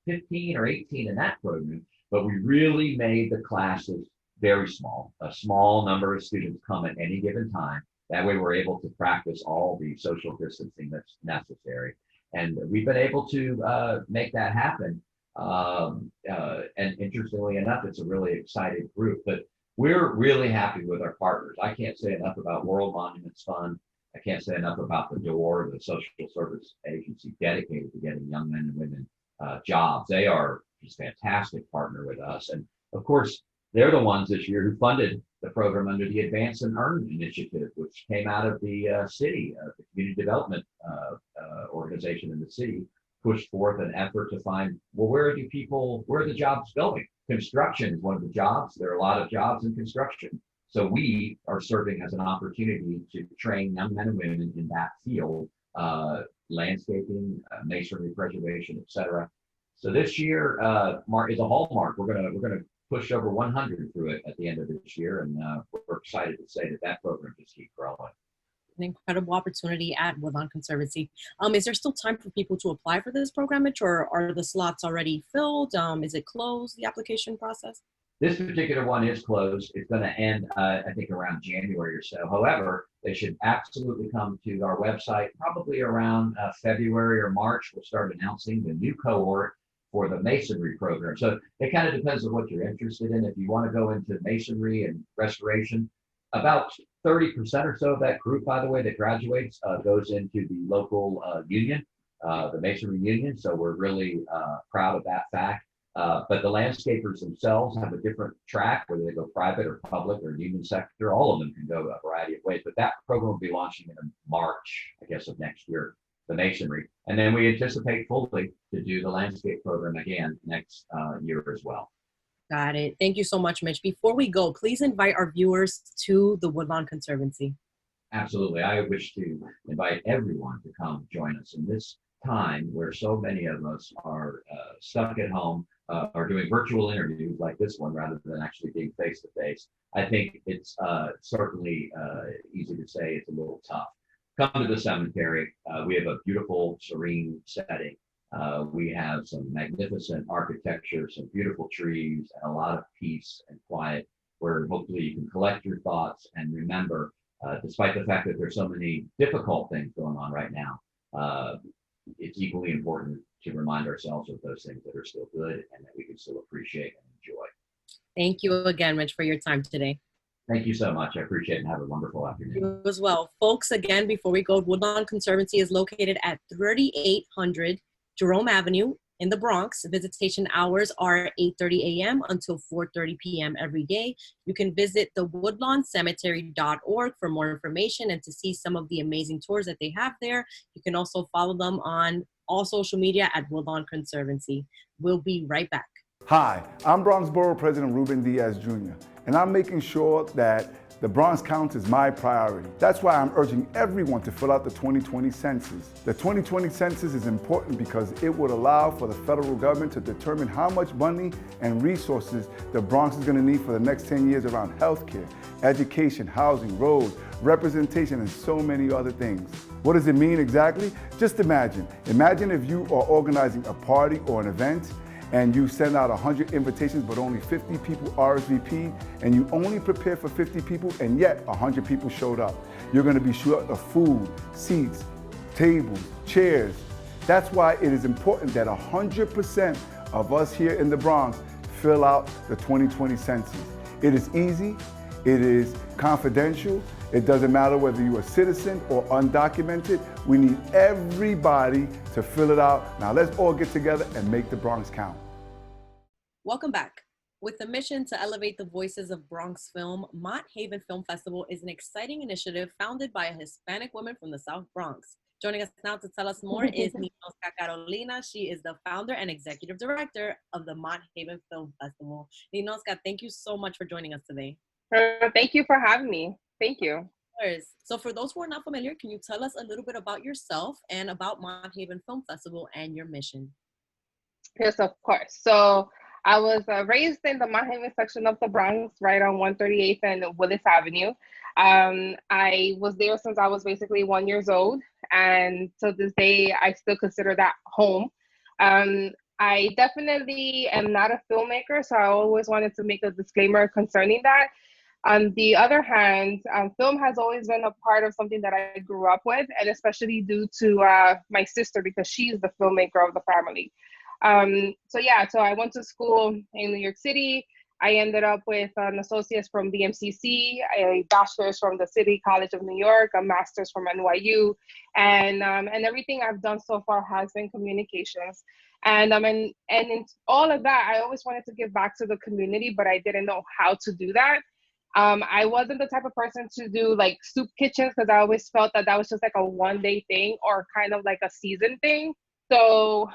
15 or 18 in that program, but we really made the classes very small. A small number of students come at any given time. That way we're able to practice all the social distancing that's necessary. And we've been able to make that happen. And interestingly enough, it's a really exciting group, but we're really happy with our partners. I can't say enough about World Monuments Fund. I can't say enough about the DOOR, the social service agency dedicated to getting young men and women jobs. They are just a fantastic partner with us. And of course, they're the ones this year who funded the program under the Advance and Earn initiative, which came out of the city, the community development organization in the city, pushed forth an effort to find, well, where are the jobs going? Construction is one of the jobs. There are a lot of jobs in construction. So we are serving as an opportunity to train young men and women in that field, landscaping, masonry preservation, et cetera. So this year is a hallmark. We're gonna push over 100 through it at the end of this year, and we're excited to say that program just keeps growing. An incredible opportunity at Woodlawn Conservancy. Is there still time for people to apply for this program, Mitch, or are the slots already filled? Is it closed, the application process? This particular one is closed. It's going to end, I think, around January or so. However, they should absolutely come to our website. Probably around February or March, we'll start announcing the new cohort for the masonry program. So it kind of depends on what you're interested in. If you want to go into masonry and restoration, about 30% or so of that group, by the way, that graduates goes into the local union, the masonry union. So we're really proud of that fact. But the landscapers themselves have a different track, whether they go private or public or union sector. All of them can go a variety of ways. But that program will be launching in March, I guess, of next year, the masonry. And then we anticipate fully to do the landscape program again next year as well. Got it. Thank you so much, Mitch. Before we go, please invite our viewers to the Woodlawn Conservancy. Absolutely. I wish to invite everyone to come join us in this time where so many of us are stuck at home or doing virtual interviews like this one rather than actually being face to face. I think it's certainly easy to say it's a little tough. Come to the cemetery. We have a beautiful, serene setting. We have some magnificent architecture, some beautiful trees, and a lot of peace and quiet where hopefully you can collect your thoughts and remember, despite the fact that there's so many difficult things going on right now, it's equally important to remind ourselves of those things that are still good and that we can still appreciate and enjoy. Thank you again, Mitch, for your time today. Thank you so much. I appreciate it and have a wonderful afternoon. You as well. Folks, again, before we go, Woodlawn Conservancy is located at 3800 Jerome Avenue in the Bronx. Visitation hours are 8:30 a.m. until 4:30 p.m. every day. You can visit the woodlawncemetery.org for more information and to see some of the amazing tours that they have there. You can also follow them on all social media at Woodlawn Conservancy. We'll be right back. Hi, I'm Bronx Borough President Ruben Diaz Jr., and I'm making sure that The Bronx counts is my priority. That's why I'm urging everyone to fill out the 2020 census. The 2020 census is important because it would allow for the federal government to determine how much money and resources the Bronx is going to need for the next 10 years around healthcare, education, housing, roads, representation, and so many other things. What does it mean exactly? Just imagine. Imagine if you are organizing a party or an event and you send out 100 invitations, but only 50 people RSVP, and you only prepare for 50 people, and yet 100 people showed up. You're gonna be short of food, seats, tables, chairs. That's why it is important that 100% of us here in the Bronx fill out the 2020 census. It is easy, it is confidential, it doesn't matter whether you're a citizen or undocumented. We need everybody to fill it out. Now let's all get together and make the Bronx count. Welcome back. With the mission to elevate the voices of Bronx film, Mott Haven Film Festival is an exciting initiative founded by a Hispanic woman from the South Bronx. Joining us now to tell us more is Ninoska Carolina. She is the founder and executive director of the Mott Haven Film Festival. Ninoska, thank you so much for joining us today. Thank you for having me. Thank you. So for those who are not familiar, can you tell us a little bit about yourself and about Mott Haven Film Festival and your mission? Yes, of course. So I was raised in the Mott Haven section of the Bronx, right on 138th and Willis Avenue. I was there since I was basically 1 year old, and to this day, I still consider that home. I definitely am not a filmmaker, so I always wanted to make a disclaimer concerning that. On the other hand, film has always been a part of something that I grew up with, and especially due to my sister, because she's the filmmaker of the family. So I went to school in New York City. I ended up with an associate's from BMCC, a bachelor's from the City College of New York, a master's from NYU, and everything I've done so far has been communications. And in all of that, I always wanted to give back to the community, but I didn't know how to do that. I wasn't the type of person to do like soup kitchens because I always felt that was just like a one-day thing or kind of like a season thing. So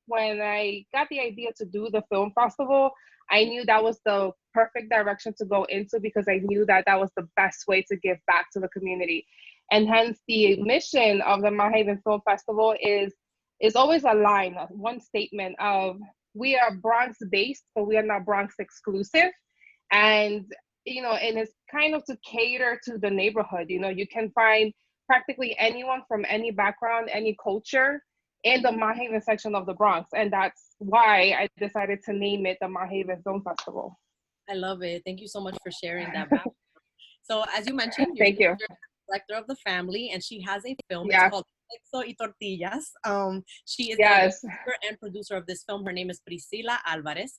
when I got the idea to do the film festival, I knew that was the perfect direction to go into because I knew that was the best way to give back to the community. And hence the mission of the Mott Haven Film Festival is always a line, one statement of we are Bronx based, but we are not Bronx exclusive. And and it's kind of to cater to the neighborhood. You can find practically anyone from any background, any culture in the Mott Haven section of the Bronx. And that's why I decided to name it the Mott Haven Film Festival. I love it. Thank you so much for sharing that background. So as you mentioned, Thank you. You're the director of the family, and she has a film. Yeah. It's called Sexo y Tortillas. She is Yes. the director and producer of this film. Her name is Priscila Alvarez.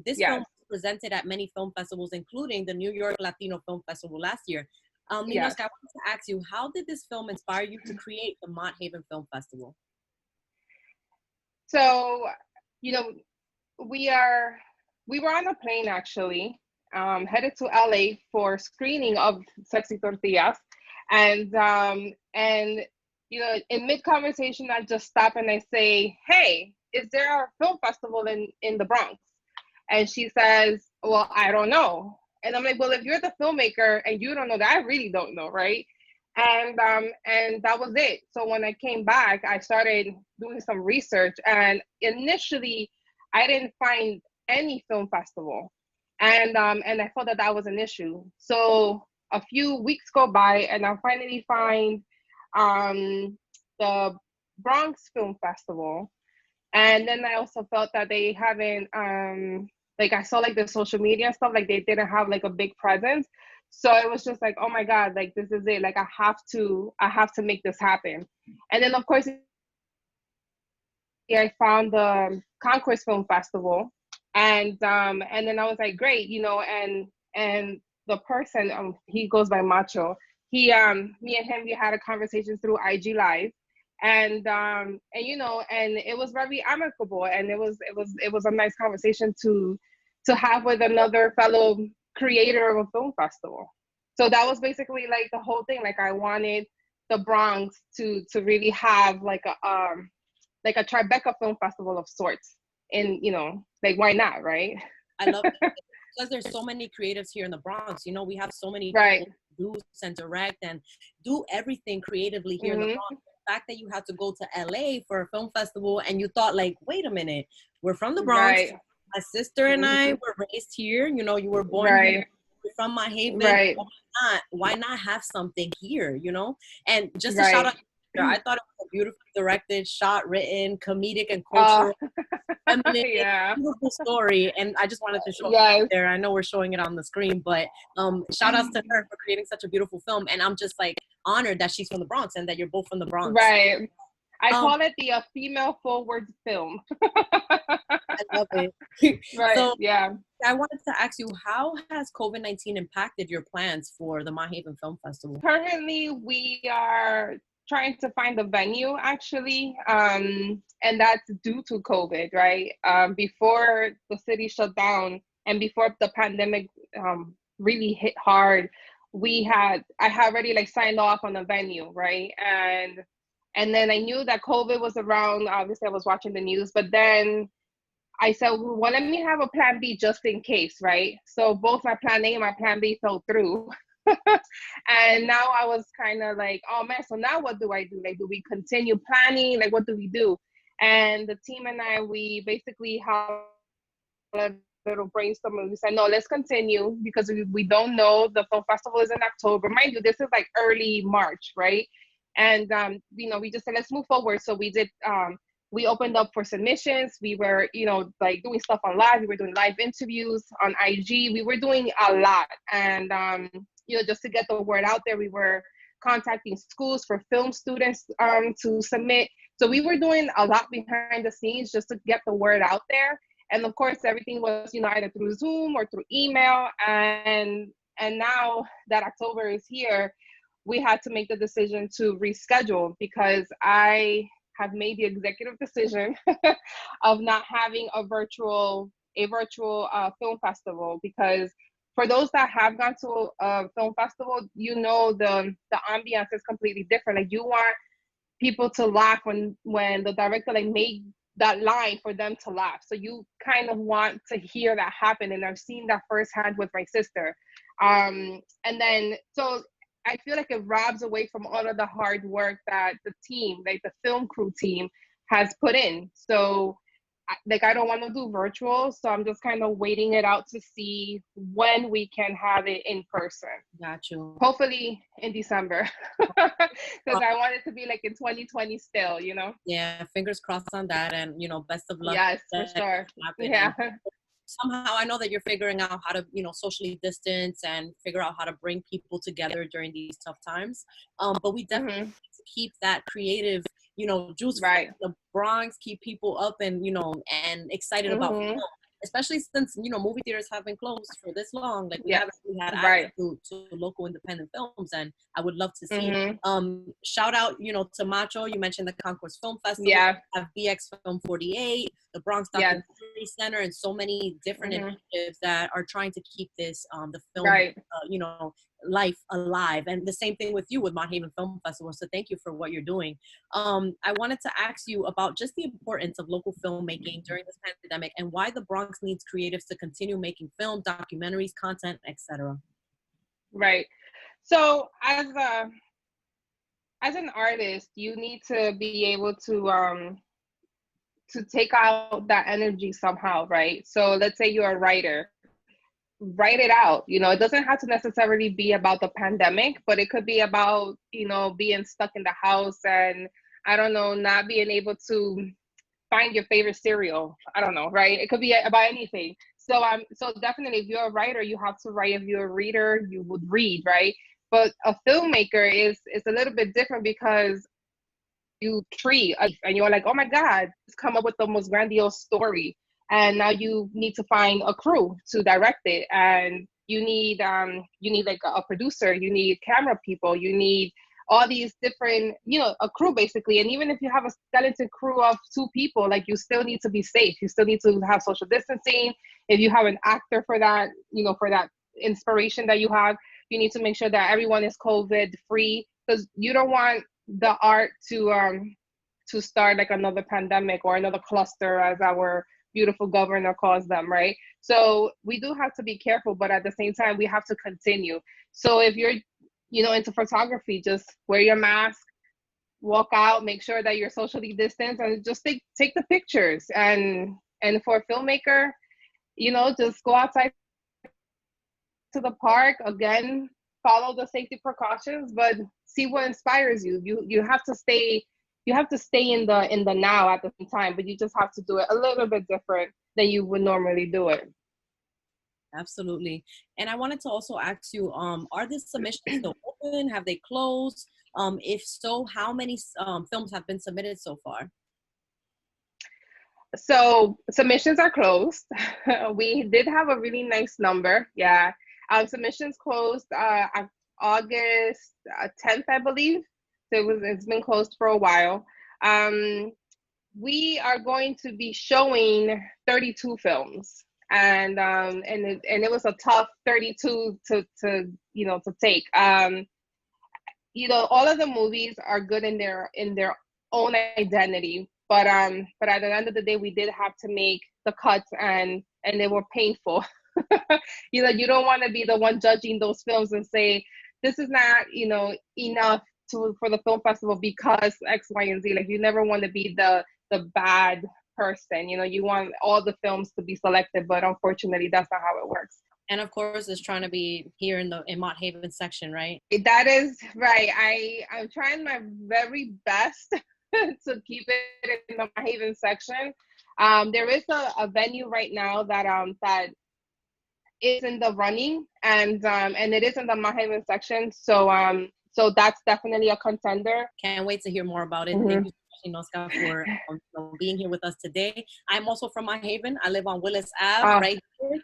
This Yes. film was presented at many film festivals, including the New York Latino Film Festival last year. Yes. Ninoska, I wanted to ask you, how did this film inspire you to create the Mott Haven Film Festival? So, we were on a plane actually, headed to LA for screening of Sexy Tortillas. And in mid-conversation, I just stop and I say, hey, is there a film festival in the Bronx? And she says, well, I don't know. And I'm like, well, if you're the filmmaker and you don't know that, I really don't know, right? And that was it. So when I came back, I started doing some research, and initially I didn't find any film festival. And I thought that was an issue. So a few weeks go by and I finally find the Bronx Film Festival. And then I also felt that they haven't, I saw like the social media stuff, like they didn't have like a big presence. So it was just like, oh my God, like this is it. Like I have to make this happen. And then of course, I found the Concourse Film Festival. And then I was like, great, and the person, he goes by Macho. Me and him, we had a conversation through IG Live. And it was very amicable, and it was a nice conversation to have with another fellow creator of a film festival. So that was basically like the whole thing. Like I wanted the Bronx to really have like a Tribeca film festival of sorts. And why not, right? I love it. because there's so many creatives here in the Bronx, you know, we have so many Right. people who produce and direct and do everything creatively here in the Mhm. Bronx. The fact that you had to go to LA for a film festival and you thought like, wait a minute, we're from the Bronx. Right. My sister and I Mhm. were raised here. You know, you were born here. Right. You're from my Haven. Right. Why not have something here, you know? And just to shout Right. out, I thought it was a beautifully directed, shot, written, comedic and Oh, cultural, feminine, yeah. beautiful story. And I just wanted to show Yes. it there. I know we're showing it on the screen, but shout outs to her for creating such a beautiful film. And I'm just like honored that she's from the Bronx and that you're both from the Bronx. Right. I call it the female forward film. I love it. Right. So yeah. I wanted to ask you, how has COVID-19 impacted your plans for the Mott Haven Film Festival? Currently, we are trying to find a venue, actually, and that's due to COVID, right? Before the city shut down and before the pandemic really hit hard, I had already like signed off on a venue, right? And then I knew that COVID was around. Obviously, I was watching the news, but then I said, well, let me have a plan B just in case, right? So both my plan A and my plan B fell through. And now I was kind of like, oh man, so now what do I do? Like, do we continue planning? Like, what do we do? And the team and I, we basically have a little brainstorm and we said, no, let's continue because we don't know. The film festival is in October. Mind you, this is like early March, right? And, you know, we just said, let's move forward. So we did, we opened up for submissions. We were, you know, like doing stuff on live. We were doing live interviews on IG. We were doing a lot. And, you know, just to get the word out there, we were contacting schools for film students to submit. So we were doing a lot behind the scenes just to get the word out there. And of course, everything was, you know, either through Zoom or through email. And now that October is here, we had to make the decision to reschedule because I have made the executive decision of not having a virtual film festival, because for those that have gone to a film festival, you know the ambiance is completely different. Like, you want people to laugh when the director like made that line for them to laugh. So you kind of want to hear that happen. And I've seen that firsthand with my sister. And then so I feel like it robs away from all of the hard work that the team, like the film crew team, has put in. So like, I don't want to do virtual, so I'm just kind of waiting it out to see when we can have it in person. Got you. Hopefully in December, because I want it to be like in 2020 still, you know? Yeah, fingers crossed on that, and, you know, best of luck. Yes, for sure. Yeah. Somehow I know that you're figuring out how to, you know, socially distance and figure out how to bring people together during these tough times. But we definitely need to keep that creative, you know, juice right. from the Bronx, keep people up and, you know, and excited about film. Especially since, you know, movie theaters have been closed for this long. Like, we haven't really had access to local independent films, and I would love to see. Shout out, you know, to Macho. You mentioned the Concourse Film Festival. Yeah. We have BX Film 48, the Bronx Documentary Center, and so many different initiatives that are trying to keep this, the film, you know, life alive. And the same thing with you with Mott Haven Film Festival. So thank you for what you're doing. I wanted to ask you about just the importance of local filmmaking during this pandemic and why the Bronx needs creatives to continue making film, documentaries, content, etc. Right. So as an artist, you need to be able to take out that energy somehow, right? So let's say you're a writer. Write it out. You know, it doesn't have to necessarily be about the pandemic, but it could be about, you know, being stuck in the house and, I don't know, not being able to find your favorite cereal. I don't know, right? It could be about anything. So definitely, if you're a writer, you have to write. If you're a reader, you would read, right? But a filmmaker is a little bit different because you tree and you're like, oh my God, just come up with the most grandiose story. And now you need to find a crew to direct it, and you need like a producer, you need camera people, you need all these different, you know, a crew basically. And even if you have a skeleton crew of 2 people, like, you still need to be safe. You still need to have social distancing. If you have an actor for that, you know, for that inspiration that you have, you need to make sure that everyone is COVID free, because you don't want the art to start like another pandemic or another cluster, as our beautiful governor calls them, right? So we do have to be careful, but at the same time, we have to continue. So if you're, into photography, just wear your mask, walk out, make sure that you're socially distanced, and just take the pictures. And for a filmmaker, just go outside to the park, again, follow the safety precautions, but see what inspires you. You have to stay in the now at the same time, but you just have to do it a little bit different than you would normally do it. Absolutely. And I wanted to also ask you, are the submissions still open? Have they closed? If so, how many films have been submitted so far? So submissions are closed. We did have a really nice number. Yeah. Submissions closed August 10th, I believe. So it's been closed for a while. We are going to be showing 32 films. And it was a tough 32 to take. All of the movies are good in their own identity, but at the end of the day, we did have to make the cuts, and they were painful. You don't want to be the one judging those films and say this is not enough for the film festival because X, Y, and Z. Like, you never want to be the bad person. You want all the films to be selected, but unfortunately that's not how it works. And of course it's trying to be here in Mott Haven section, right? That is right. I'm trying my very best to keep it in the Mott Haven section. There is a venue right now that is in the running, and it is in the Mott Haven section, so that's definitely a contender. Can't wait to hear more about it. Mm-hmm. Thank you, Ninoska, for being here with us today. I'm also from Mott Haven. I live on Willis Ave, right here.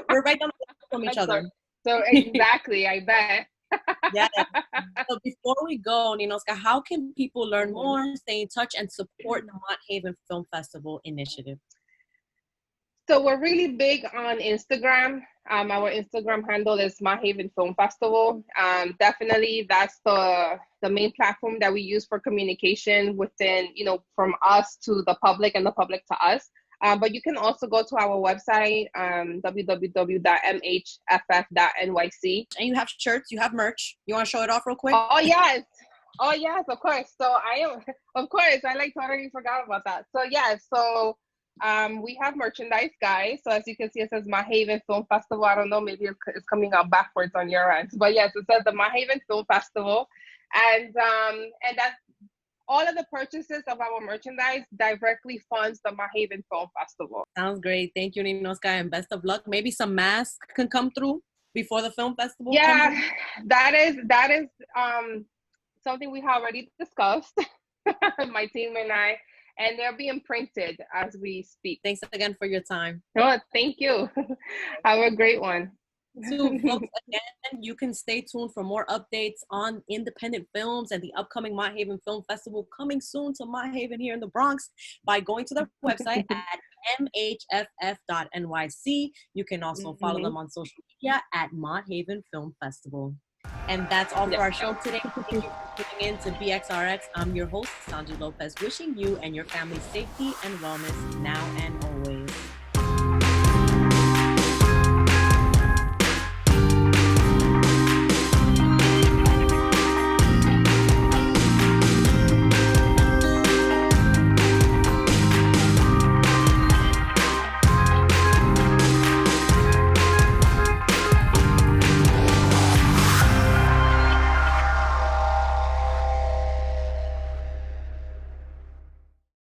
We're right down the street from each other. So exactly, I bet. Yeah. So before we go, Ninoska, how can people learn more, stay in touch, and support the Mott Haven Film Festival initiative? So we're really big on Instagram. Our Instagram handle is Mott Haven Film Festival. Definitely, that's the main platform that we use for communication within, from us to the public and the public to us. But you can also go to our website, www.mhff.nyc. And you have shirts, you have merch. You want to show it off real quick? Oh, yes, of course. So I totally forgot about that. So yeah, we have merchandise, guys. So as you can see, it says Mott Haven Film Festival. I don't know, maybe it's coming out backwards on your end, but yes, it says the Mott Haven Film Festival, and that's all of the purchases of our merchandise directly funds the Mott Haven Film Festival. Sounds great. Thank you, Ninoska, and best of luck. Maybe some masks can come through before the film festival. Yeah, that is something we have already discussed, my team and I. And they're being printed as we speak. Thanks again for your time. Oh, thank you. Have a great one. So, folks, again, you can stay tuned for more updates on independent films and the upcoming Mott Haven Film Festival coming soon to Mott Haven here in the Bronx by going to their website at mhff.nyc. You can also follow them on social media at Mott Haven Film Festival. And that's all for our show today. Thank you for tuning in to BXRx. I'm your host, Sonyi Lopez, wishing you and your family safety and wellness now and always.